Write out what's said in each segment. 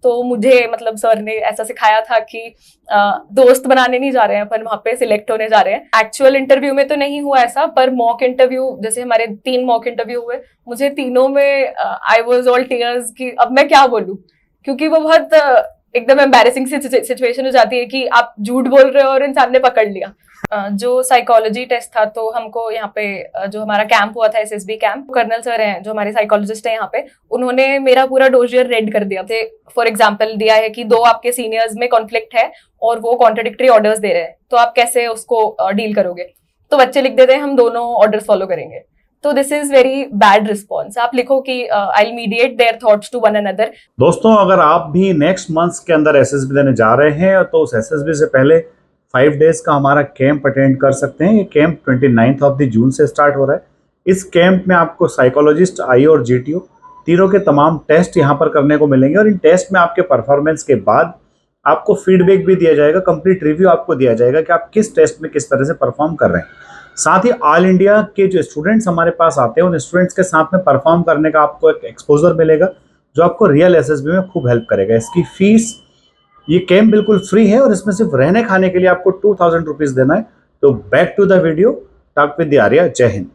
तो मुझे मतलब सर ने ऐसा सिखाया था कि दोस्त बनाने नहीं जा रहे हैं अपन, वहां पे सिलेक्ट होने जा रहे हैं। एक्चुअल इंटरव्यू में तो नहीं हुआ ऐसा, पर मॉक इंटरव्यू जैसे हमारे 3 मॉक इंटरव्यू हुए, मुझे तीनों में आई वाज ऑल टीयर्स कि अब मैं क्या बोलूं, क्योंकि वो बहुत एकदम एम्बैरेसिंग सिचुएशन हो जाती है कि आप झूठ बोल रहे हो और इंसान ने पकड़ लिया। जो साइकोलॉजी टेस्ट था, तो हमको यहाँ पे जो हमारा कैंप हुआ था एसएसबी कैंप, कर्नल सर हैं जो हमारे साइकोलॉजिस्ट हैं यहाँ पे, उन्होंने मेरा पूरा डोजियर रेड कर दिया थे। फॉर एग्जांपल दिया है कि 2 आपके सीनियर्स में कॉन्फ्लिक्ट है और वो कॉन्ट्राडिक्टरी ऑर्डर्स दे रहे हैं, तो आप कैसे उसको डील करोगे। तो बच्चे लिख देते हैं हम दोनों ऑर्डर्स फॉलो करेंगे। तो this is very bad response. आप लिखो कि I mediate their thoughts to one another. दोस्तों, अगर आप भी नेक्स्ट मंथ के अंदर एसएसबी देने जा रहे हैं तो उस एसएसबी से पहले 5 डेज का हमारा कैंप अटेंड कर सकते हैं। ये कैंप 29 ऑफ द जून से स्टार्ट हो रहा है। इस कैंप में आपको साइकोलॉजिस्ट, आई और जीटीओ तीनों के तमाम टेस्ट यहाँ पर करने को मिलेंगे और इन टेस्ट में आपके परफॉर्मेंस के बाद आपको फीडबैक भी दिया जाएगा, कंप्लीट रिव्यू आपको दिया जाएगा कि आप किस टेस्ट में किस तरह से परफॉर्म कर रहे हैं। साथ ही ऑल इंडिया के जो स्टूडेंट्स हमारे पास आते हैं उन स्टूडेंट्स के साथ में परफॉर्म करने का आपको एक एक्सपोजर मिलेगा जो आपको रियल एसएसबी में खूब हेल्प करेगा। इसकी फीस, ये कैंप बिल्कुल फ्री है और इसमें सिर्फ रहने खाने के लिए आपको 2000 रुपीज देना है। तो back to the video, talk with Arya. जय हिंद।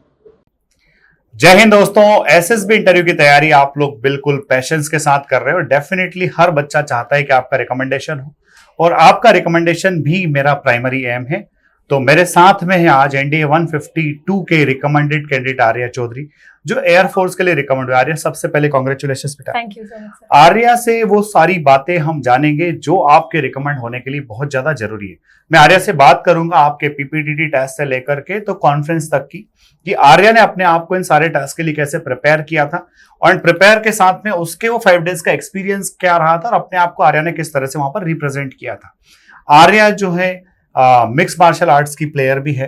जय हिंद दोस्तों, एसएसबी इंटरव्यू की तैयारी आप लोग बिल्कुल पैशंस के साथ कर रहे हो। डेफिनेटली हर बच्चा चाहता है कि आपका रिकमेंडेशन हो और आपका रिकमेंडेशन भी मेरा प्राइमरी एम है। तो मेरे साथ में है आज एनडीए 152 के रिकमेंडेड कैंडिडेट आर्या चौधरी, जो एयरफोर्स के लिए रिकमेंड हुआ। आर्या, सबसे पहले कॉन्ग्रेचुलेशंस बेटा। Thank you so much sir. Arya से वो सारी बातें हम जानेंगे जो आपके रिकमेंड होने के लिए बहुत ज्यादा जरूरी है। मैं आर्या से बात करूंगा आपके पीपीटीटी टेस्ट से लेकर के तो कॉन्फ्रेंस तक की, कि आर्या ने अपने आप को इन सारे टास्क के लिए कैसे प्रिपेयर किया था और प्रिपेयर के साथ में उसके वो 5 डेज का एक्सपीरियंस क्या रहा था और अपने आप को आर्या ने किस तरह से वहां पर रिप्रेजेंट किया था। आर्या जो है मिक्स मार्शल आर्ट्स की प्लेयर भी है,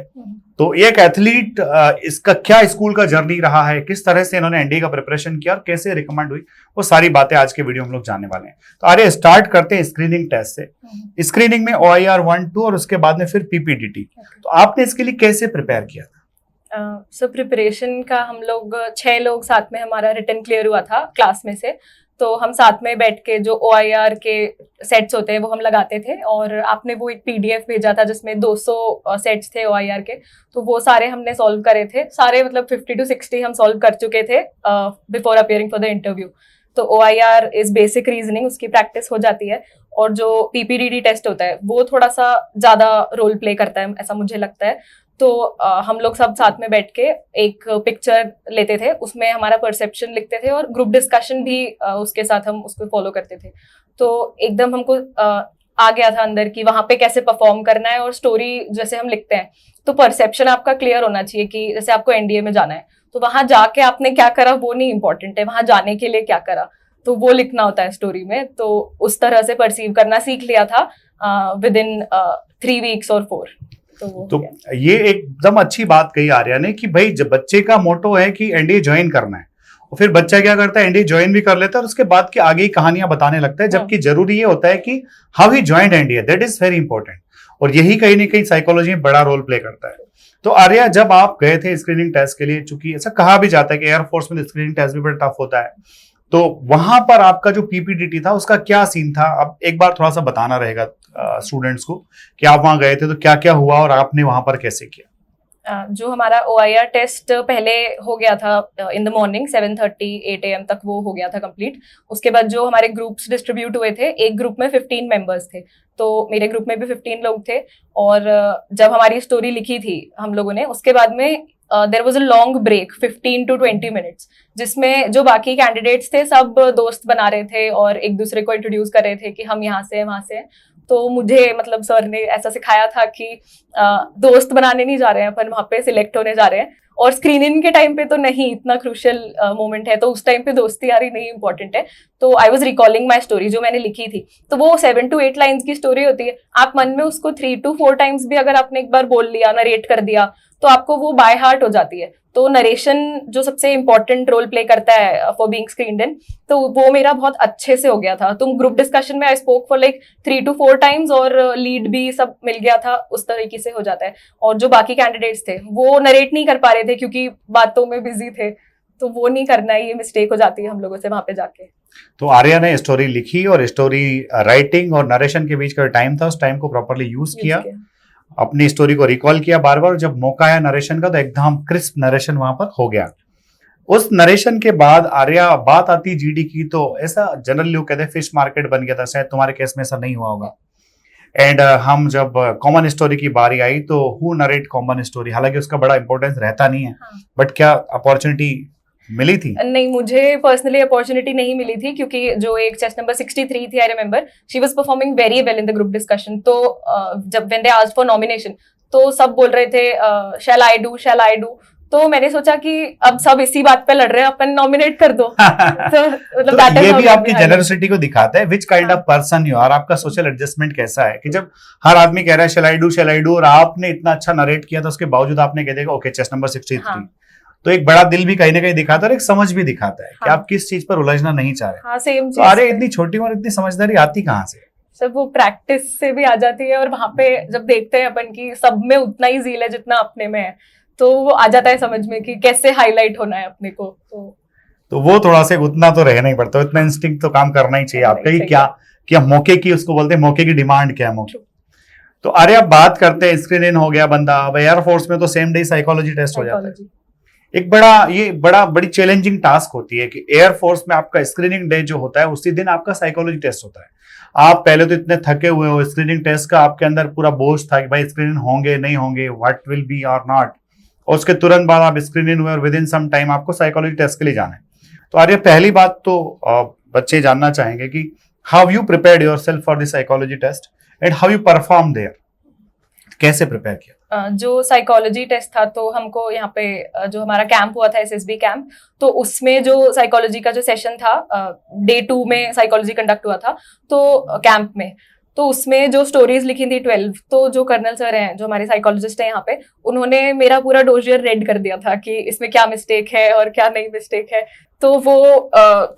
तो एक एथलीट, इसका क्या स्कूल का जर्नी रहा है, किस तरह से इन्होंने एनडीए का प्रिपरेशन किया और कैसे रिकमेंड हुई, वो सारी बातें आज के वीडियो में हम लोग जानने वाले हैं। तो आर्या, स्टार्ट करते हैं स्क्रीनिंग टेस्ट से। स्क्रीनिंग में OIR 1, 2 और उसके बाद में फिर पीपीटीटी। तो आपने इसके लिए कैसे प्रिपेयर किया था? सो प्रिपरेशन का हम लोग 6 लोग साथ में, हमारा रिटन क्लियर हुआ था क्लास में से, तो हम साथ में बैठ के जो OIR के सेट्स होते हैं वो हम लगाते थे। और आपने वो एक PDF भेजा था जिसमें 200 सेट्स थे OIR के, तो वो सारे हमने सॉल्व करे थे। सारे मतलब 50 to 60 हम सॉल्व कर चुके थे before appearing for the interview. तो OIR इज बेसिक रीजनिंग, उसकी प्रैक्टिस हो जाती है। और जो PPDD टेस्ट होता है वो थोड़ा सा ज्यादा रोल प्ले करता है, ऐसा मुझे लगता है। तो हम लोग सब साथ में बैठ के एक पिक्चर लेते थे, उसमें हमारा परसेप्शन लिखते थे और ग्रुप डिस्कशन भी उसके साथ हम उसको फॉलो करते थे। तो एकदम हमको आ गया था अंदर कि वहां पे कैसे परफॉर्म करना है। और स्टोरी जैसे हम लिखते हैं तो परसेप्शन आपका क्लियर होना चाहिए कि जैसे आपको एनडीए में जाना है तो वहां जाके आपने क्या करा वो नहीं इंपॉर्टेंट है, वहां जाने के लिए क्या करा तो वो लिखना होता है स्टोरी में। तो उस तरह से परसीव करना सीख लिया था विद इन 3 weeks और 4। तो ये एकदम अच्छी बात कही आर्या ने कि भाई जब बच्चे का मोटो है कि एनडीए ज्वाइन करना है और फिर बच्चा क्या करता है, एनडीए ज्वाइन भी कर लेता है और उसके बाद की आगे की कहानियां बताने लगता है, जबकि जरूरी ये होता है कि how he joined NDA, that is very important. और यही कहीं ना कहीं साइकोलॉजी में बड़ा रोल प्ले करता है। तो आर्या, जब आप गए थे स्क्रीनिंग टेस्ट के लिए, चूंकि ऐसा कहा भी जाता है कि एयरफोर्स में स्क्रीनिंग टेस्ट भी बड़ा टफ होता है, तो वहां पर आपका जो पीपीटीटी था उसका क्या सीन था? अब एक बार थोड़ा सा बताना रहेगा स्टूडेंट्स को कि आप वहां गए थे तो क्या क्या हुआ और आपने वहां पर कैसे किया। जो हमारा OIR टेस्ट पहले हो गया था इन द मॉर्निंग 7:30 8 AM तक वो हो गया था कंप्लीट। उसके बाद जो हमारे ग्रुप्स डिस्ट्रीब्यूट हुए थे, एक ग्रुप में 15 मेंबर्स थे, तो मेरे ग्रुप में भी 15 लोग थे। और जब हमारी स्टोरी लिखी थी हम लोगों ने, उसके बाद में there was a long break 15 to 20 minutes, जिसमें जो बाकी कैंडिडेट्स थे सब दोस्त बना रहे थे और एक दूसरे को इंट्रोड्यूस कर रहे थे कि हम यहाँ से वहां से। तो मुझे मतलब सर ने ऐसा सिखाया था कि दोस्त बनाने नहीं जा रहे हैं अपन, वहां पे सिलेक्ट होने जा रहे हैं। और स्क्रीनिंग के टाइम पे तो नहीं, इतना क्रूशियल मोमेंट है तो उस टाइम पे दोस्ती यारी नहीं इंपॉर्टेंट है। तो I was recalling my story जो मैंने लिखी थी, तो वो 7 to 8 लाइंस की स्टोरी होती है। आप मन में उसको 3 to 4 टाइम्स भी अगर आपने एक बार बोल लिया, नरेट कर दिया, तो आपको वो बाय हार्ट हो जाती है। तो नरेशन जो सबसे इंपॉर्टेंट रोल प्ले करता है फॉर बीइंग स्क्रीन्ड इन, तो वो मेरा बहुत अच्छे से हो गया था। तुम ग्रुप डिस्कशन में I spoke for like 3 to 4 times और लीड भी सब मिल गया था, उस तरीके से हो जाता है। और जो बाकी कैंडिडेट्स थे वो नरेट नहीं कर पा रहे थे क्योंकि बातों में बिजी थे, तो वो नहीं करना है, ये मिस्टेक हो जाती है हम लोगों से वहां पे जाके। तो आर्या ने स्टोरी लिखी और स्टोरी राइटिंग और नरेशन के बीच का टाइम था, उस टाइम को प्रॉपरली यूज किया, अपनी स्टोरी को रिकॉल किया बार बार। जब मौका आया नरेशन का तो एकदम क्रिस्प नरेशन वहां पर हो गया। उस नरेशन के बाद आर्या बात आती जीडी की, तो ऐसा जनरली लोग कहते हैं फिश मार्केट बन गया था, शायद तुम्हारे केस में ऐसा नहीं हुआ होगा। एंड हम जब कॉमन स्टोरी की बारी आई तो हु नरेट कॉमन स्टोरी, हालांकि उसका बड़ा इंपॉर्टेंस रहता नहीं है, बट क्या अपॉर्चुनिटी मिली थी? नहीं, मुझे पर्सनली अपॉर्चुनिटी नहीं मिली थी, क्योंकि जो एक चेस्ट नंबर 63 थी, I remember she was performing very well in the group discussion. तो जब when they asked for nomination तो सब बोल रहे थे शैल आई डू। तो मैंने सोचा कि अब सब इसी बात पे लड़ रहे हैं, अपन नॉमिनेट कर दो। तो मतलब तो ये भी आपकी जेनरसिटी को दिखाता है, which kind of person you are, आपका सोशल एडजस्टमेंट कैसा है, कि जब हर आदमी कह रहा है शैल आई डू और आपने इतना अच्छा नरेट किया था, उसके बावजूद आपने कह दिया ओके चेस्ट नंबर 63। तो एक बड़ा दिल भी कहीं ना कहीं दिखाता है और एक समझ भी दिखाता है कि आप किस चीज पर उलझना नहीं चाह रहे। सेम तो अरे इतनी छोटी उम्र इतनी समझदारी आती कहाँ से? सब वो प्रैक्टिस से भी आ जाती है, और वहां पे जब देखते हैं अपन की सब में उतना ही ज़ील है जितना अपने में है, तो वो आ जाता है समझ में कि कैसे हाईलाइट होना है अपने को। तो वो थोड़ा सा उतना तो रहना ही पड़ता है, इतना इंस्टिंक्ट तो काम करना ही चाहिए आपका ही। क्या मौके की, उसको बोलते हैं मौके की डिमांड क्या है मौके। तो अरे अब बात करते हैं, स्क्रीन इन हो गया बंदा, अब एयरफोर्स में तो सेम डे साइकोलॉजी टेस्ट हो जाता है। एक बड़ी चैलेंजिंग टास्क होती है कि एयरफोर्स में आपका स्क्रीनिंग डे जो होता है उसी दिन आपका साइकोलॉजी टेस्ट होता है। आप पहले तो इतने थके हुए हो, स्क्रीनिंग टेस्ट का आपके अंदर पूरा बोझ था कि भाई स्क्रीनिंग होंगे नहीं होंगे, व्हाट विल बी और नॉट, और उसके तुरंत बाद आप स्क्रीनिंग हुए और विद इन सम टाइम आपको साइकोलॉजी टेस्ट के लिए जाना है। तो आर्य, पहली बात तो बच्चे जानना चाहेंगे कि how you prepared yourself for the psychology test and how you perform there, कैसे प्रिपेयर किया? जो साइकोलॉजी टेस्ट था, तो हमको यहाँ पे जो हमारा कैंप हुआ था SSB कैंप, तो उसमें जो साइकोलॉजी का जो सेशन था, डे 2 में साइकोलॉजी कंडक्ट हुआ था तो कैंप में, तो उसमें जो स्टोरीज लिखी थी 12, तो जो कर्नल सर हैं जो हमारे साइकोलॉजिस्ट हैं यहाँ पे, उन्होंने मेरा पूरा डोजियर रेड कर दिया था कि इसमें क्या मिस्टेक है और क्या नहीं मिस्टेक है। तो वो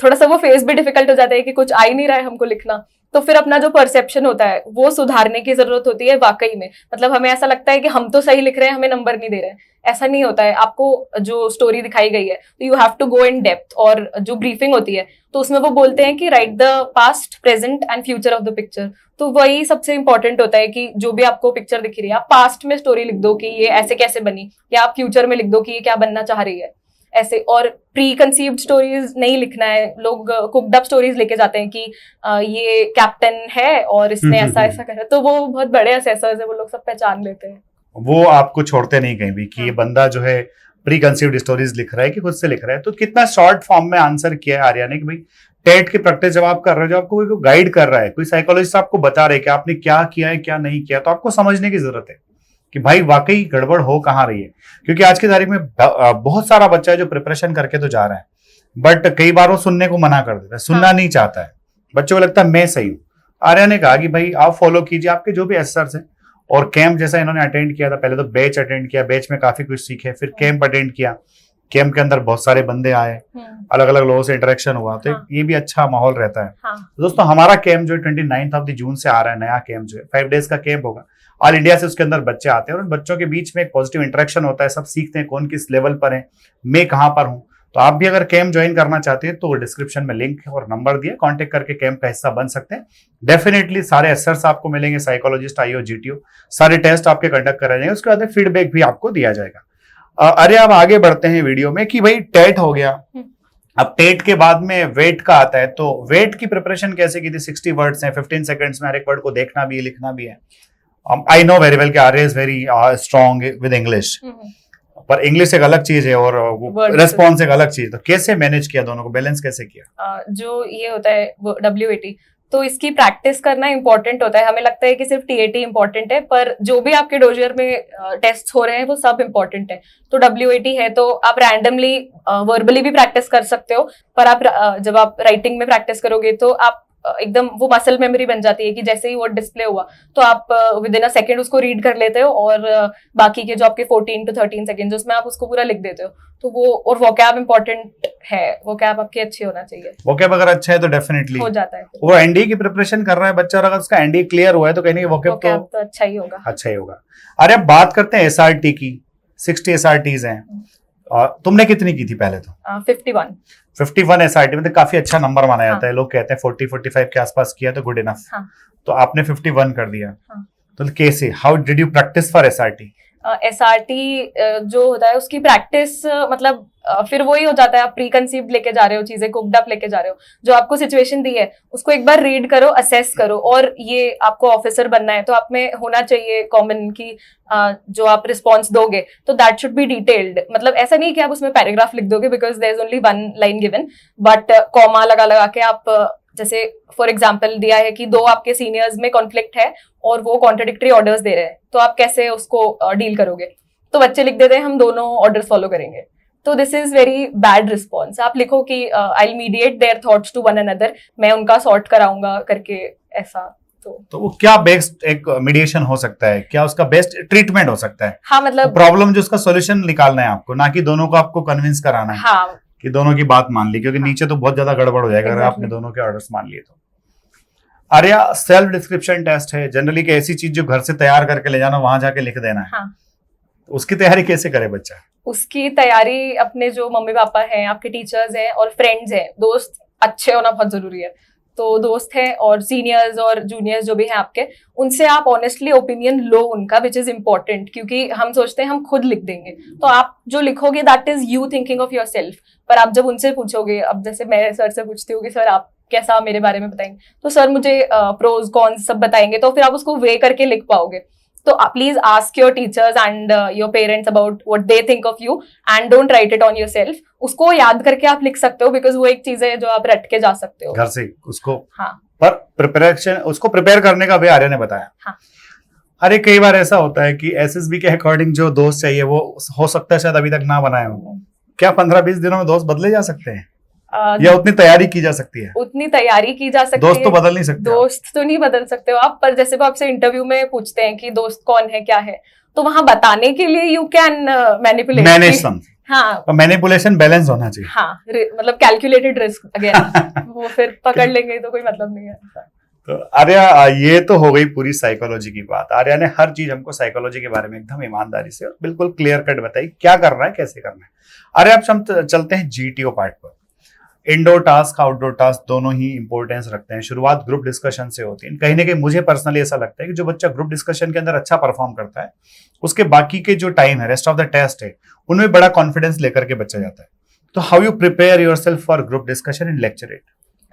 थोड़ा सा वो फेस भी डिफिकल्ट हो जाता है कि कुछ आ ही नहीं रहा है हमको लिखना, तो फिर अपना जो परसेप्शन होता है वो सुधारने की जरूरत होती है वाकई में। मतलब हमें ऐसा लगता है कि हम तो सही लिख रहे हैं, हमें नंबर नहीं दे रहे हैं, ऐसा नहीं होता है। आपको जो स्टोरी दिखाई गई है तो you have to go in depth, और जो ब्रीफिंग होती है तो उसमें वो बोलते हैं कि right the past, present and future of the picture. तो वही सबसे इंपॉर्टेंट होता है कि जो भी आपको पिक्चर दिख रही है, आप पास्ट में स्टोरी लिख दो कि ये ऐसे कैसे बनी, या आप फ्यूचर में लिख दो कि ये क्या बनना चाह रही है, ऐसे। और प्री कंसीव्ड स्टोरीज नहीं लिखना है। लोग कुक्ड अप स्टोरीज लेके जाते हैं कि ये कैप्टन है और इसने ऐसा ऐसा करा, तो वो बहुत बड़े असेसर्स है, वो लोग सब पहचान लेते हैं। वो आपको छोड़ते नहीं कहीं भी कि ये बंदा जो है प्री कंसीव्ड स्टोरीज लिख रहा है कि खुद से लिख रहा है। तो कितना शॉर्ट फॉर्म में आंसर किया है आर्या ने कि भाई टेट की प्रैक्टिस जब आप कर रहे हो, जब आपको कोई गाइड कर रहा है, कोई साइकोलॉजिस्ट आपको बता रहे कि आपने क्या किया है क्या नहीं किया, तो आपको समझने की जरूरत है कि भाई वाकई गड़बड़ हो कहाँ रही है। क्योंकि आज की तारीख में बहुत सारा बच्चा है जो प्रिपरेशन करके तो जा रहा है, बट कई बार वो सुनने को मना कर देता है, सुनना नहीं चाहता है, बच्चों को लगता है मैं सही हूँ। आर्या ने कहा कि भाई आप फॉलो कीजिए आपके जो भी एसर्स हैं, और कैंप जैसा इन्होंने अटेंड किया था, पहले तो बैच अटेंड किया, बैच में काफी कुछ सीखे, फिर कैंप अटेंड किया, कैंप के अंदर बहुत सारे बंदे आए, अलग अलग लोगों से इंटरेक्शन हुआ, तो ये भी अच्छा माहौल रहता है। तो दोस्तों हमारा कैंप जो 29 जून से आ रहा है, नया कैंप जो है 5 डेज का कैंप होगा, ऑल इंडिया से उसके अंदर बच्चे आते हैं और उन बच्चों के बीच में एक पॉजिटिव इंटरेक्शन होता है, सब सीखते हैं कौन किस लेवल पर है, मैं कहाँ पर हूँ। तो आप भी अगर कैंप ज्वाइन करना चाहते हैं तो डिस्क्रिप्शन में लिंक और नंबर दिया, कांटेक्ट करके कैंप का हिस्सा बन सकते हैं। डेफिनेटली सारे एसर्स आपको मिलेंगे, साइकोलॉजिस्ट, आईओ, जीटीओ, सारे टेस्ट आपके कंडक्ट कराए जाएंगे, उसके बाद फीडबैक भी आपको दिया जाएगा। अरे अब आगे बढ़ते हैं वीडियो में कि भाई टेट हो गया, अब टेट के बाद में वेट का आता है, तो वेट की प्रिपरेशन कैसे की थी? 60 वर्ड्स हैं, 15 सेकंड्स में हर एक वर्ड को देखना भी है, लिखना भी है। आई नो वेरी वेल कि Arya is very strong with English, पर इंग्लिश एक अलग चीज है और रेस्पॉन्स एक अलग चीज, तो कैसे मैनेज किया दोनों को, बैलेंस कैसे किया? जो ये होता है वो WAT, तो इसकी प्रैक्टिस करना इंपॉर्टेंट होता है। हमें लगता है कि सिर्फ TAT इंपॉर्टेंट है, पर जो भी आपके डोजियर में टेस्ट हो रहे हैं वो सब इंपॉर्टेंट है। तो WAT है तो आप रैंडमली वर्बली भी प्रैक्टिस कर सकते हो, पर आप जब आप राइटिंग में प्रैक्टिस करोगे तो आप एकदम वो मसल मेमोरी बन जाती है कि जैसे ही वो डिस्प्ले हुआ तो आप विद इन अ सेकेंड उसको रीड कर लेते हो, और बाकी के जो आपके 14 to 13 सेकेंड उसमें आप उसको पूरा लिख देते हो। तो वो, और वोकैब इंपॉर्टेंट है, वोकैब आपके अच्छे होना चाहिए। वोकैब अगर अच्छा है तो डेफिनेटली हो जाता है। वो एनडीए की प्रिपरेशन कर रहा है बच्चा, और अगर उसका एनडीए क्लियर हुआ है तो कहीं वोकैब तो अच्छा ही होगा। अच्छा ही होगा। अरे अब बात करते हैं SRT की, 60 SRTs हैं। और तुमने कितनी की थी पहले? तो 51। 51 SRT में तो काफी अच्छा नंबर माना जाता है। हाँ। लोग कहते हैं 40-45 के आसपास किया तो गुड इनफ। हाँ। तो आपने 51 कर दिया। हाँ। तो कैसे, how did you practice for SRT? SRT जो होता है उसकी प्रैक्टिस मतलब फिर वही हो जाता है, आप प्री कंसीव्ड लेके जा रहे हो चीजें, कुकड अप लेके जा रहे हो, जो आपको सिचुएशन दी है उसको एक बार रीड करो, असेस करो। और ये आपको ऑफिसर बनना है तो आप में होना चाहिए कॉमन की जो आप रिस्पॉन्स दोगे तो दैट शुड बी डिटेल्ड। मतलब ऐसा नहीं कि आप उसमें पैराग्राफ लिख दोगे because there is only one line given, but comma लगा लगा के आप जैसे फॉर एग्जाम्पल दिया है कि दो आपके सीनियर्स में कॉन्फ्लिक्ट है और वो कॉन्ट्राडिक्टरी ऑर्डर्स दे रहे हैं, तो आप कैसे उसको डील करोगे? तो बच्चे लिख देते हैं हम दोनों ऑर्डर्स फॉलो करेंगे। तो this is very bad response. आप लिखो कि I mediate their thoughts to one another, मैं उनका सॉर्ट कराऊंगा करके, ऐसा। तो वो क्या बेस्ट एक मीडिएशन हो सकता है, क्या उसका बेस्ट ट्रीटमेंट हो सकता है? हाँ मतलब प्रॉब्लम जो उसका सोल्यूशन निकालना है आपको, ना कि दोनों को आपको कन्विंस कराना है हाँ कि दोनों की बात मान ली, क्योंकि हाँ। नीचे तो बहुत ज्यादा गड़बड़ हो जाएगा अगर Exactly. आपने दोनों के ऑर्डर्स मान लिए तो। आर्या, सेल्फ डिस्क्रिप्शन टेस्ट है जनरली कि ऐसी चीज जो घर से तैयार करके ले जाना, वहां जाके लिख देना है। हाँ। उसकी तैयारी कैसे करे बच्चा? उसकी तैयारी अपने जो मम्मी पापा हैं, आपके टीचर्स हैं और फ्रेंड्स हैं, दोस्त अच्छे होना बहुत जरूरी है। तो दोस्त हैं और सीनियर्स और जूनियर्स जो भी हैं आपके, उनसे आप ऑनेस्टली ओपिनियन लो उनका, विच इज इम्पोर्टेंट। क्योंकि हम सोचते हैं हम खुद लिख देंगे, तो आप जो लिखोगे that is you thinking of your self. पर आप जब उनसे पूछोगे, अब जैसे मैं सर से पूछती हूँ कि सर आप कैसा मेरे बारे में बताएंगे, तो सर मुझे प्रोज कॉन्स सब बताएंगे, तो फिर आप उसको वे करके लिख पाओगे। तो please ask your teachers and your parents about what they think of you and don't write it on yourself. उसको याद करके आप लिख सकते हो बिकॉज वो एक चीज है जो आप रट के जा सकते हो घर से उसको। हाँ। पर प्रिपरेशन, उसको प्रिपेयर करने का भी आर्या ने बताया। हाँ। अरे कई बार ऐसा होता है कि SSB के अकॉर्डिंग जो दोस्त चाहिए वो हो सकता है शायद अभी तक ना बनाए हो। क्या 15-20 दिनों में दोस्त बदले जा सकते हैं या उतनी तैयारी की जा सकती है? उतनी तैयारी की जा सकती दोस्त है। तो बदल नहीं सकते। दोस्त तो नहीं बदल सकते हो आप, पर जैसे वो आपसे इंटरव्यू में पूछते हैं कि दोस्त कौन है क्या है, तो वहां बताने के लिए you can manipulate, manage something. हाँ, मैनिपुलेशन बैलेंस होना चाहिए। हाँ, मतलब कैलकुलेटेड रिस्क अगेन वो फिर पकड़ लेंगे तो कोई मतलब नहीं है। तो आर्या, ये तो हो गई पूरी साइकोलॉजी की बात। आर्या ने हर चीज हमको साइकोलॉजी के बारे में एकदम ईमानदारी से और बिल्कुल क्लियर कट बताई क्या करना है, कैसे करना है। आर्या, अब हम चलते हैं GTO पार्ट पर। इंडोर टास्क, आउटडोर टास्क दोनों ही इंपॉर्टेंस रखते हैं। शुरुआत ग्रुप डिस्कशन से होती है। कहीं ना कहीं मुझे पर्सनली ऐसा लगता है कि जो बच्चा ग्रुप डिस्कशन के अंदर अच्छा परफॉर्म करता है, उसके बाकी के जो टाइम है, रेस्ट ऑफ द टेस्ट है, उनमें बड़ा कॉन्फिडेंस लेकर के बच्चा जाता है। तो how you prepare yourself for group discussion in lecturette?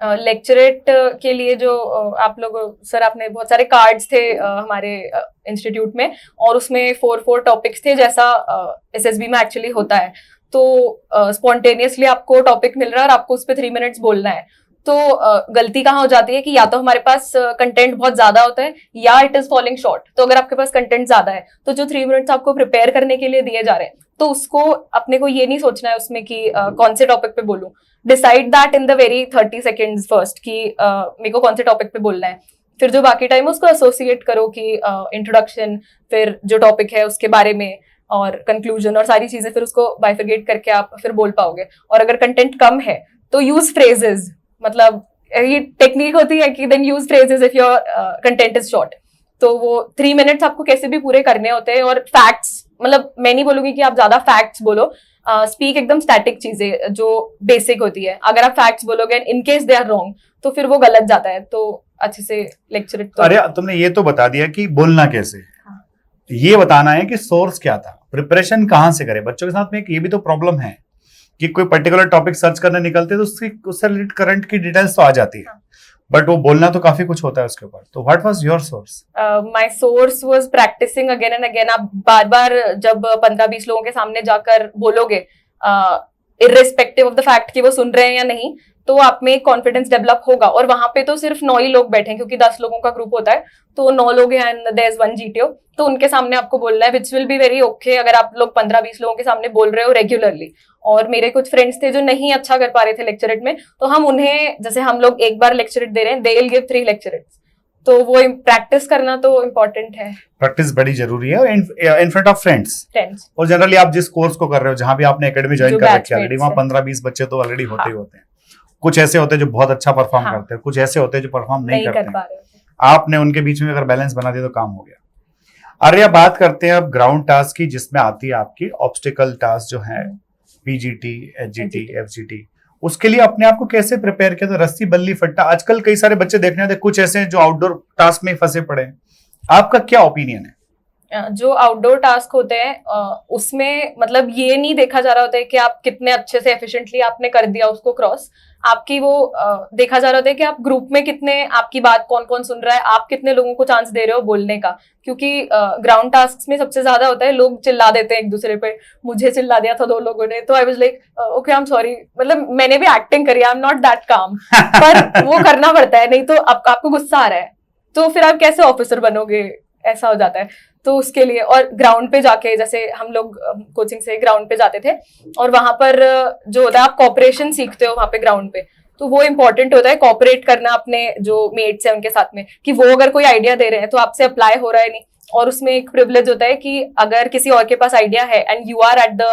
Lecturette के लिए जो आप लोग, सर आपने बहुत सारे कार्ड्स थे हमारे इंस्टीट्यूट में, और उसमें 4 टॉपिक्स थे जैसा SSB में एक्चुअली होता है। तो स्पॉन्टेनियसली आपको टॉपिक मिल रहा है और आपको उस पर 3 मिनट्स बोलना है। तो गलती कहाँ हो जाती है कि या तो हमारे पास कंटेंट बहुत ज्यादा होता है या इट इज फॉलिंग शॉर्ट। तो अगर आपके पास कंटेंट ज्यादा है तो जो 3 मिनट्स आपको प्रिपेयर करने के लिए दिए जा रहे हैं, तो उसको अपने को ये नहीं सोचना है उसमें कि कौन से टॉपिक पे बोलूं। Decide that in the very 30 seconds first कि मेरे को कौन से टॉपिक पे बोलना है। फिर जो बाकी टाइम उसको एसोसिएट करो कि इंट्रोडक्शन, फिर जो टॉपिक है उसके बारे में, और कंक्लूजन और सारी चीजें, फिर उसको बाइफरगेट करके आप फिर बोल पाओगे। और अगर कंटेंट कम है तो यूज फ्रेजेस, मतलब ये टेक्निक होती है कि then use phrases if your content is short. तो वो 3 मिनट्स आपको कैसे भी पूरे करने होते हैं। और फैक्ट्स, मतलब मैं नहीं बोलूंगी कि आप ज्यादा फैक्ट्स बोलो, स्पीक एकदम स्टैटिक चीजें जो बेसिक होती है। अगर आप फैक्ट्स बोलोगे in case they are wrong तो फिर वो गलत जाता है। तो अच्छे से लेक्चर तो अरे तुमने ये तो बता दिया कि बोलना कैसे, हाँ। ये बताना है कि सोर्स क्या था, प्रिपरेशन कहाँ से करें। बच्चों के साथ में ये भी तो प्रॉब्लम है कि कोई पर्टिकुलर टॉपिक सर्च करने निकलते तो उससे रिलेटेड करंट की डिटेल्स तो आ जाती है, हाँ। बट वो बोलना तो काफी कुछ होता है उसके ऊपर। तो what was your source? My source was practicing again and again. आप बार बार जब 15-20 लोगों के सामने जाकर बोलोगे, इर्रेस्पेक्टिव ऑफ द फैक्ट कि वो सुन रहे हैं या नहीं, तो आप में कॉन्फिडेंस डेवलप होगा। और वहां पे तो सिर्फ 9 ही लोग बैठे हैं, क्योंकि 10 लोगों का ग्रुप होता है, तो 9 लोग हैं एंड देयर इज 1 GTO। तो उनके सामने आपको बोलना है, which will be very okay अगर आप लोग 15-20 लोगों के सामने बोल रहे हो रेगुलरली। और मेरे कुछ फ्रेंड्स थे जो नहीं अच्छा कर पा रहे थे लेक्चरेट में, तो हम उन्हें, जैसे हम लोग एक बार लेक्चरेट दे रहे हैं, दे विल गिव 3 लेक्चरेट्स। तो वो प्रैक्टिस करना तो इम्पोर्टेंट है, प्रैक्टिस बड़ी जरूरी है, और इन फ्रंट ऑफ फ्रेंड्स। और जनरली आप जिस कोर्स को कर रहे हो, जहां भी आपने एकेडमी ज्वाइन कर रखी है ऑलरेडी, वहां 15-20 बच्चे तो ऑलरेडी होते ही होते हैं। कुछ ऐसे होते हैं जो बहुत अच्छा परफॉर्म करते हैं, कुछ ऐसे होते हैं जो परफॉर्म नहीं करते हैं। आपने उनके बीच में अगर बैलेंस बना दिया तो काम हो गया। आर्या, बात करते हैं अब ग्राउंड टास्क की, जिसमें आती है आपकी ऑब्स्टिकल टास्क जो है पीजीटी, एचजीटी, एफजीटी, उसके लिए अपने आप को कैसे प्रिपेयर किया था? रस्सी बल्ली फट्टा, आजकल कई सारे बच्चे देखने आते, कुछ ऐसे हैं जो आउटडोर टास्क में फंसे पड़े हैं, आपका क्या ओपिनियन है? जो आउटडोर टास्क होते हैं उसमें मतलब ये नहीं देखा जा रहा होता है कि आप कितने अच्छे से एफिशिएंटली आपने कर दिया उसको क्रॉस, आपकी वो देखा जा रहा होता है कि आप ग्रुप में कितने, आपकी बात कौन कौन सुन रहा है, आप कितने लोगों को चांस दे रहे हो बोलने का। क्योंकि ग्राउंड टास्क में सबसे ज्यादा होता है लोग चिल्ला देते हैं एक दूसरे पे, मुझे चिल्ला दिया था 2 लोगों ने, तो I was like okay I am sorry, मतलब मैंने भी एक्टिंग करी, आई एम नॉट दैट काम, पर वो करना पड़ता है, नहीं तो आपको गुस्सा आ रहा है तो फिर आप कैसे ऑफिसर बनोगे, ऐसा हो जाता है। तो उसके लिए और ग्राउंड पे जाके, जैसे हम लोग कोचिंग से ग्राउंड पे जाते थे और वहां पर जो होता है आप कॉपरेशन सीखते हो वहां पे ग्राउंड पे, तो वो इम्पोर्टेंट होता है कॉपरेट करना अपने जो मेट्स है उनके साथ में, कि वो अगर कोई आइडिया दे रहे हैं तो आपसे अप्लाई हो रहा है नहीं। और उसमें एक प्रिविलेज होता है कि अगर किसी और के पास आइडिया है and you are at the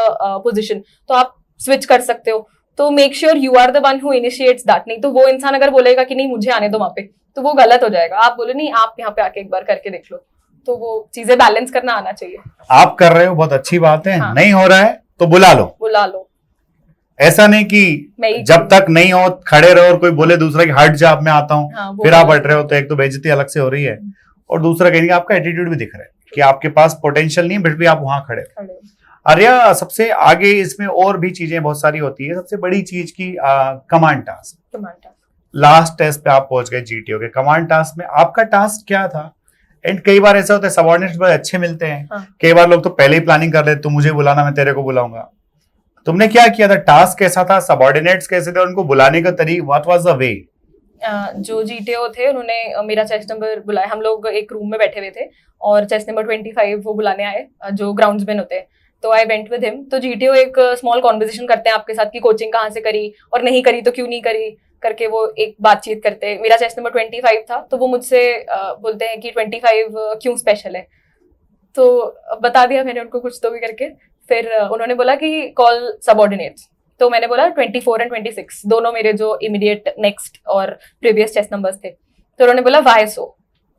position तो आप स्विच कर सकते हो, तो make sure you are the one who initiates that. नहीं तो वो इंसान अगर बोलेगा कि नहीं मुझे आने दो वहां पे, तो वो गलत हो जाएगा। आप बोलो नहीं आप यहाँ पे आके एक बार करके देख लो, तो वो चीजें बैलेंस करना आना चाहिए। आप कर रहे हो, बहुत अच्छी बात है। हाँ। नहीं हो रहा है तो बुला लो। ऐसा नहीं कि जब तक नहीं हो खड़े रहो और कोई बोले दूसरा कि हट जा, अब मैं आता हूँ, हाँ, फिर आप हट रहे हो, तो एक तो बेइज्जती अलग से हो रही है और दूसरा कहीं आपका एटीट्यूड भी दिख रहा है कि आपके पास पोटेंशियल नहीं, फिर भी आप वहां खड़े हो। आर्या, सबसे आगे इसमें और भी चीजें बहुत सारी होती है, सबसे बड़ी चीज की कमांड टास्क। लास्ट टेस्ट पे आप पहुंच गए जीटीओ के कमांड टास्क में, आपका टास्क क्या था? एंड कई बार ऐसा होता है सबऑर्डिनेट्स बड़े अच्छे मिलते हैं। हाँ। कई बार लोग तो पहले ही प्लानिंग कर लेते, तुम मुझे बुलाना मैं तेरे को बुलाऊंगा। तुमने क्या किया था? टास्क कैसा था? सबऑर्डिनेट्स कैसे थे? उनको बुलाने का तरीका, व्हाट वाज द वे? जो जीटीओ थे उन्होंने मेरा चेस्ट नंबर बुलाया, हम लोग एक रूम में बैठे हुए थे और चेस्ट नंबर 25 वो बुलाने आए जो ग्राउंड्समैन होते हैं, तो आई वेंट विद हिम। तो जीटीओ एक स्मॉल कॉन्वर्सेशन करते हैं आपके साथ कि कोचिंग कहाँ से करी और नहीं करी तो क्यों नहीं करी करके, वो एक बातचीत करते हैं। मेरा चेस्ट नंबर 25 था, तो वो मुझसे बोलते हैं कि 25 क्यों स्पेशल है, तो बता दिया मैंने उनको कुछ तो भी करके। फिर उन्होंने बोला कि कॉल सबऑर्डिनेट्स, तो मैंने बोला 24 एंड 26 दोनों मेरे जो इमीडिएट नेक्स्ट और प्रीवियस चेस्ट नंबर्स थे। तो उन्होंने बोला वाई सो,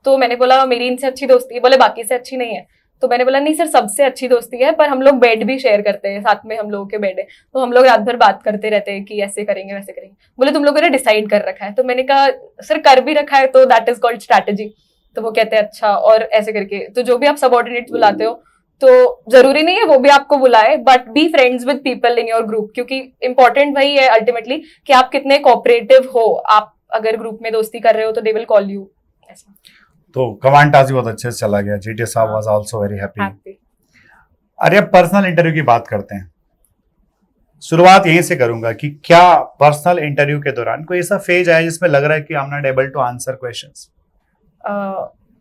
तो मैंने बोला मेरी इनसे अच्छी दोस्ती है, बोले बाकी से अच्छी नहीं है। तो मैंने बोला नहीं सर सबसे अच्छी दोस्ती है, पर हम लोग बेड भी शेयर करते हैं, साथ में हम लोगों के बेड है, तो हम लोग रात भर बात करते रहते हैं कि ऐसे करेंगे वैसे करेंगे। बोले तुम लोगों ने डिसाइड कर रखा है? तो मैंने कहा सर कर भी रखा है, तो दैट इज कॉल्ड स्ट्रैटेजी। तो वो कहते हैं अच्छा, और ऐसे करके। तो जो भी आप सबऑर्डिनेट्स बुलाते हो तो जरूरी नहीं है वो भी आपको बुलाए, but be friends with people in your group, क्योंकि इंपॉर्टेंट वही है अल्टीमेटली कि आप कितने कोऑपरेटिव हो। आप अगर ग्रुप में दोस्ती कर रहे हो तो दे विल कॉल यू ऐसा। तो कमांड टास्क भी बहुत अच्छे से चला गया, जीटीओ साहब वाज आल्सो वेरी हैप्पी। अरे अब पर्सनल इंटरव्यू की बात करते हैं। शुरुआत यहीं से करूंगा कि क्या पर्सनल इंटरव्यू के दौरान कोई ऐसा फेज आया जिसमें लग रहा है कि I am not able to answer questions?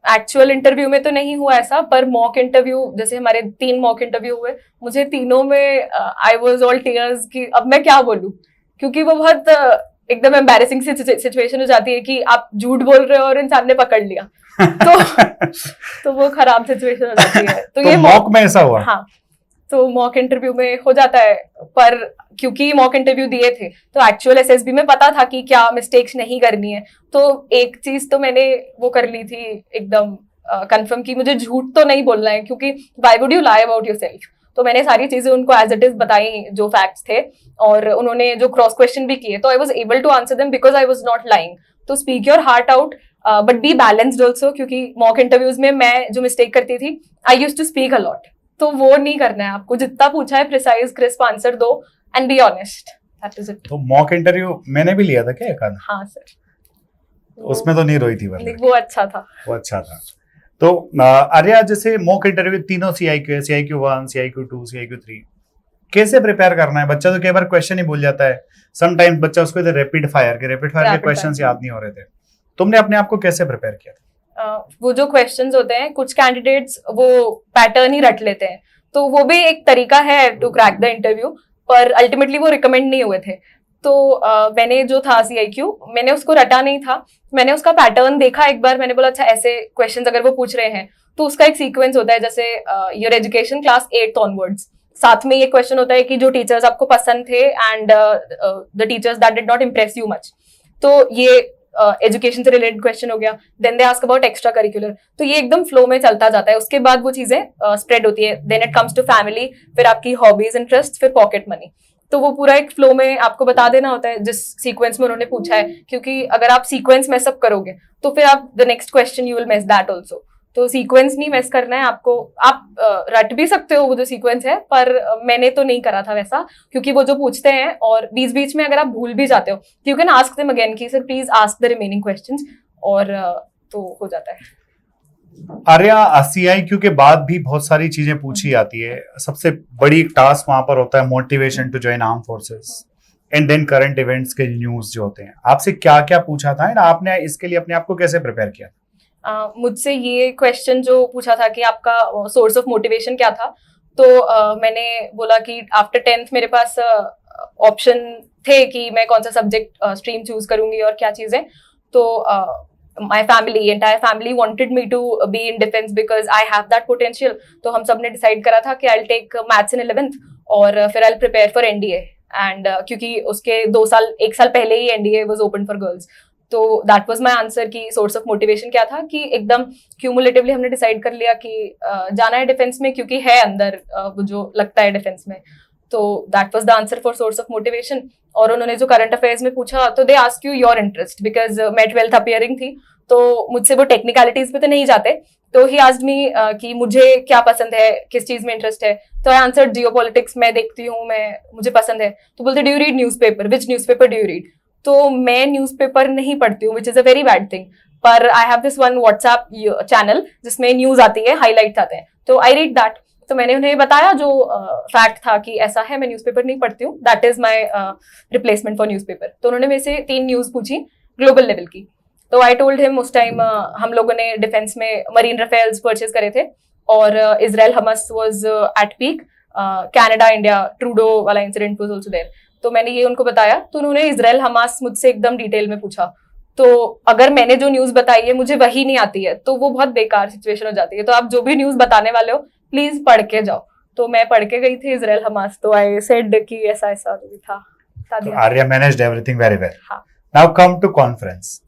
Actual interview में तो नहीं हुआ ऐसा, पर मॉक इंटरव्यू, जैसे हमारे 3 मॉक इंटरव्यू हुए, मुझे तीनों में आई वाज ऑल टीयर्स कि अब मैं क्या बोलूं, क्योंकि वो बहुत एकदम एम्बैरेसिंग सिचुएशन हो जाती है कि आप झूठ बोल रहे हो और इंसान ने पकड़ लिया तो वो खराब सिचुएशन हो जाती है। तो ये मॉक में ऐसा हुआ? हाँ, तो मॉक इंटरव्यू में हो जाता है, पर क्योंकि मॉक इंटरव्यू दिए थे तो एक्चुअल एसएसबी में पता था कि क्या मिस्टेक्स नहीं करनी है, तो एक चीज तो मैंने वो कर ली थी एकदम कंफर्म कि मुझे झूठ तो नहीं बोलना है, क्योंकि why would you lie about yourself. तो मैंने सारी चीजें उनको एज इट इज बताई जो फैक्ट्स थे, और उन्होंने जो क्रॉस क्वेश्चन भी किए तो I was able to answer them because I was not lying. तो speak your heart out but be balanced also, क्योंकि मॉक इंटरव्यूज में मैं जो मिस्टेक करती थी, I used to speak a lot, तो वो नहीं करना है आपको। जितना पूछा है प्रिसाइज क्रिस्प आंसर दो and be honest, that is it. तो मॉक इंटरव्यू मैंने भी लिया था क्या एक आध? हाँ सर, उसमें तो नहीं रोई थी वरना? वो अच्छा था, वो अच्छा था। तो आर्या, जैसे मॉक इंटरव्यू तीनों सीआईक्यू है, सीआईक्यू 1, सीआईक्यू 2, सीआईक्यू 3, कैसे प्रिपेयर करना है? बच्चा तो कई बार क्वेश्चन ही भूल जाता है, समटाइम्स बच्चा उसको रैपिड फायर के क्वेश्चंस याद नहीं हो रहे थे, तुमने अपने आप को कैसे प्रिपेयर किया था? वो जो क्वेश्चंस होते हैं, कुछ कैंडिडेट्स वो पैटर्न ही रट लेते हैं, तो वो भी एक तरीका है टू क्रैक द इंटरव्यू, पर अल्टीमेटली वो रिकमेंड नहीं हुए थे। तो मैंने जो था सीआईक्यू, मैंने उसको रटा नहीं था, मैंने उसका पैटर्न देखा एक बार, मैंने बोला अच्छा ऐसे क्वेश्चंस अगर वो पूछ रहे हैं तो उसका एक सीक्वेंस होता है, जैसे your education class 8th onwards, साथ में ये क्वेश्चन होता है कि जो टीचर्स आपको पसंद थे and the teachers that did not impress you much, तो ये एजुकेशन से रिलेटेड क्वेश्चन हो गया। Then they ask about extra curricular, तो ये एकदम फ्लो में चलता जाता है। उसके बाद वो चीजें स्प्रेड होती है, then it comes to family, फिर आपकी हॉबीज इंटरेस्ट, फिर पॉकेट मनी। तो वो पूरा एक फ्लो में आपको बता देना होता है जिस सीक्वेंस में उन्होंने पूछा है, क्योंकि अगर आप सीक्वेंस मेसअप करोगे तो फिर आप the next question you will miss that also. तो सीक्वेंस नहीं मिस करना है आपको। आप रट भी सकते हो वो जो सीक्वेंस है, पर मैंने तो नहीं करा था वैसा, क्योंकि वो जो पूछते हैं और बीच बीच में अगर आप भूल भी जाते हो, you can ask them again कि sir please ask the remaining questions, और तो हो जाता है। आर्या, CIQ के बाद भी बहुत सारी चीजें पूछी जाती है। सबसे बड़ी टास्क वहां पर होता है motivation to join arm forces and then current events के न्यूज जो होते हैं। आपसे क्या क्या पूछा था, आपने इसके लिए अपने आप को कैसे प्रिपेयर किया? मुझसे ये क्वेश्चन जो पूछा था कि आपका सोर्स ऑफ मोटिवेशन क्या था, तो मैंने बोला कि आफ्टर 10th मेरे पास ऑप्शन थे कि मैं कौन सा सब्जेक्ट स्ट्रीम चूज करूंगी और क्या चीजें। तो my family, entire family wanted me to be in defence because I have that potential. तो हम सब ने डिसाइड करा था कि I will take maths in 11th और फिर I will prepare for NDA। And क्योंकि उसके 1 साल पहले ही NDA was open for girls, तो दैट वाज माय आंसर कि सोर्स ऑफ मोटिवेशन क्या था, कि एकदम क्यूमुलेटिवली हमने डिसाइड कर लिया कि जाना है डिफेंस में, क्योंकि है अंदर वो जो लगता है डिफेंस में। तो that was the answer for source of motivation. और उन्होंने जो करंट अफेयर्स में पूछा, तो they ask you your interest, because मैं 12th अपियरिंग थी, तो मुझसे वो टेक्निकलिटीज पे तो नहीं जाते। तो ही आस्क्ड मी कि मुझे क्या पसंद है, किस चीज में इंटरेस्ट है। तो आई आंसर्ड जियोपॉलिटिक्स मैं देखती हूँ, मुझे पसंद है। तो बोलते do you read newspaper, which newspaper do you read. तो मैं न्यूज़पेपर नहीं पढ़ती हूँ, which is a very bad thing, पर I have this one WhatsApp channel जिसमें न्यूज आती है, हाईलाइट्स आते हैं, तो आई रीड दैट। तो मैंने उन्हें बताया जो फैक्ट था कि ऐसा है, मैं न्यूज़पेपर नहीं पढ़ती हूँ, that is my replacement for newspaper. तो उन्होंने मेरे से 3 न्यूज पूछी ग्लोबल लेवल की। तो आई टोल्ड हिम, उस टाइम हम लोगों ने डिफेंस में मरीन राफेल्स परचेज करे थे, और Israel Hamas was at peak, Canada India Trudeau वाला इंसिडेंट वाज आल्सो देयर। तो मैंने ये उनको बताया, तो उन्होंने इजराइल हमास मुझसे एकदम डिटेल में पूछा। तो अगर मैंने जो न्यूज बताई है मुझे वही नहीं आती है, तो वो बहुत बेकार सिचुएशन हो जाती है। तो आप जो भी न्यूज बताने वाले हो प्लीज पढ़ के जाओ। तो मैं पढ़ के गई थी इजराइल हमास, तो आई सेड कि ऐसा ऐसा भी था। तो Arya managed everything very well. हाँ। Now come to conference.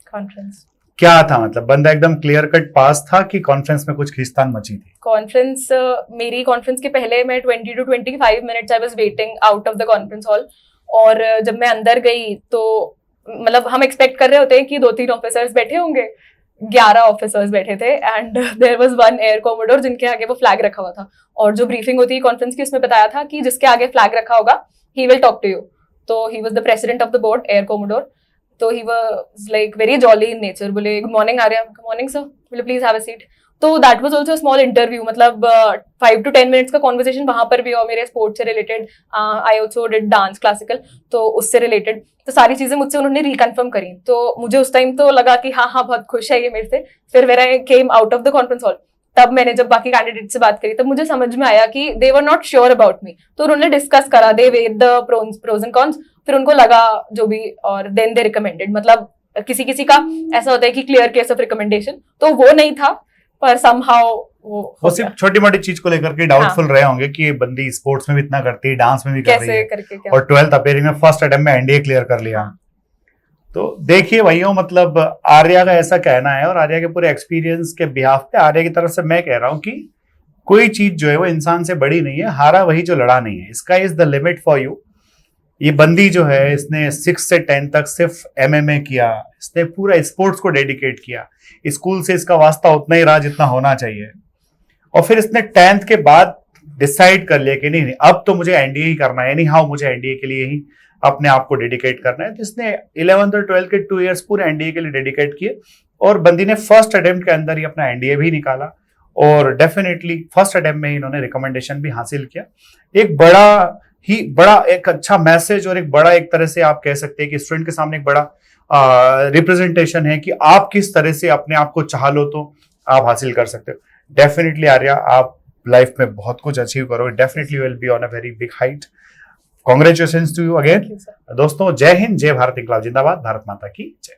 क्या था, मतलब बंदा एकदम क्लियर कट पास था कि कॉन्फ्रेंस में कुछ खींचतान मची थी? कॉन्फ्रेंस, मेरी कॉन्फ्रेंस के पहले मैं 20 to 25 minutes I was waiting out of the conference hall. और जब मैं अंदर गई तो मतलब हम एक्सपेक्ट कर रहे होते हैं कि 2-3 ऑफिसर्स बैठे होंगे, 11 ऑफिसर्स बैठे थे, and there was one air commodore जिनके आगे वो फ्लैग रखा हुआ था। और जो ब्रीफिंग होती है कॉन्फ्रेंस की, उसमें बताया था कि जिसके आगे फ्लैग रखा होगा he will talk to you. तो he was the president of the board, air commodore. तो he was like very jolly in nature. बोले good morning Arya, good morning sir, बोले प्लीज हैव अ सीट। तो that was also small interview, मतलब 5 to 10 minutes का conversation वहां पर भी, और मेरे स्पोर्ट्स से related, I also did dance classical, तो उससे रिलेटेड तो सारी चीजें मुझसे उन्होंने रिकन्फर्म करी। तो मुझे उस टाइम तो लगा कि हाँ बहुत खुश है ये मेरे से। फिर when I came out of the conference hall, तब मैंने जब बाकी कैंडिडेट से बात करी, तब मुझे समझ में आया कि they were not sure about me. तो उन्होंने डिस्कस करा, they weighed the pros and cons, फिर उनको लगा जो भी, और देन दे रिकमेंडेड। मतलब किसी किसी का ऐसा होता है कि क्लियर केस ऑफ रिकमेंडेशन, तो वो नहीं था, पर समहाउ वो सिर्फ छोटी मोटी चीज को लेकर के डाउटफुल रहे होंगे कि ये बंदी स्पोर्ट्स में भी इतना करती है, डांस में भी कर रही है, करके क्या? और 12th अपेयरिंग में फर्स्ट अटेम्प्ट में NDA क्लियर कर लिया। तो देखिए भाइयों, मतलब आर्या का ऐसा कहना है, और आर्या के पूरे एक्सपीरियंस के बिहाफ पे आर्या की तरफ से मैं कह रहा हूँ कि कोई चीज जो है वो इंसान से बड़ी नहीं है, हारा वही जो लड़ा नहीं है। Sky is the limit for you. ये बंदी जो है, इसने 6 से 10 तक सिर्फ MMA किया, इसने पूरा स्पोर्ट्स को डेडिकेट किया। स्कूल से इसका वास्ता उतना ही रहा जितना होना चाहिए, और फिर इसने 10th के बाद डिसाइड कर लिया कि नहीं अब तो मुझे NDA ही करना है, यानी हाँ मुझे NDA के लिए ही अपने आप को डेडिकेट करना है। तो इसने 11th और 12th के 2 इयर्स पूरे NDA के लिए डेडिकेट किए, और बंदी ने फर्स्ट अटेम्प्ट के अंदर ही अपना NDA भी निकाला, और डेफिनेटली फर्स्ट अटेम्प्ट में ही इन्होंने रिकमेंडेशन भी हासिल किया। एक बड़ा एक अच्छा मैसेज, और एक बड़ा, एक तरह से आप कह सकते हैं कि स्टूडेंट के सामने एक बड़ा रिप्रेजेंटेशन है कि आप किस तरह से अपने आप को चाह लो तो आप हासिल कर सकते हो। डेफिनेटली आर्या, आप लाइफ में बहुत कुछ अचीव करोगे, definitely will be on a very big height. Congratulations to you again. दोस्तों, जय हिंद, जय भारत, इंकलाब जिंदाबाद, भारत माता की जय।